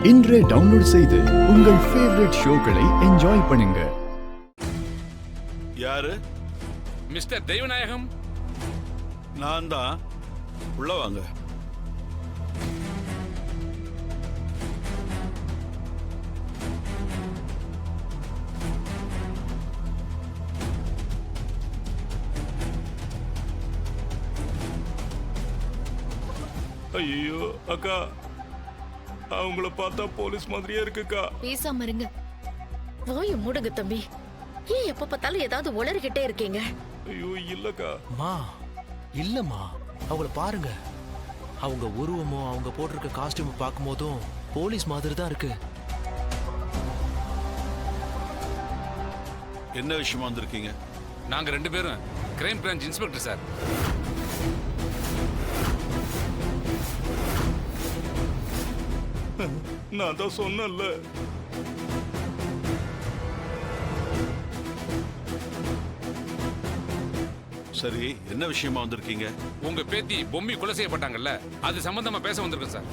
இன்றே டவுன்லோட் செய்து உங்கள் ஃபேவரட் ஷோக்களை என்ஜாய் பண்ணுங்க. யாரு? மிஸ்டர் தெய்வநாயகம். நான் தான். உள்ள வாங்க. ஐயோ அக்கா, அவங்கள பார்த்தா போலீஸ் மாதிரியே இருக்குக்கா. பேசாம இருங்க. வாயை மூடுங்க தம்பி. ஏன் எப்ப பார்த்தாலும் ஏதாவது உளறிக்கிட்டே இருக்கீங்க? ஐயோ இல்லக்கா. மா இல்லம்மா, அவங்கள பாருங்க. அவங்க உருவமோ அவங்க போட்டிருக்க காஸ்டியூம் பார்க்கும் போதும் போலீஸ் மாதிரி தான் இருக்கு. என்ன விஷயமா வந்திருக்கீங்க? நாங்க 2 பேரும் கிரைம் பிரான்ச் இன்ஸ்பெக்டர் சார். நான் தான் சொன்னேன்ல. சரி, என்ன விஷயமா வந்திருக்கீங்க? உங்க பேத்தி பொம்மி கொலை செய்யப்பட்டாங்கல்ல, அது சம்பந்தமா பேச வந்திருக்கேன் சார்.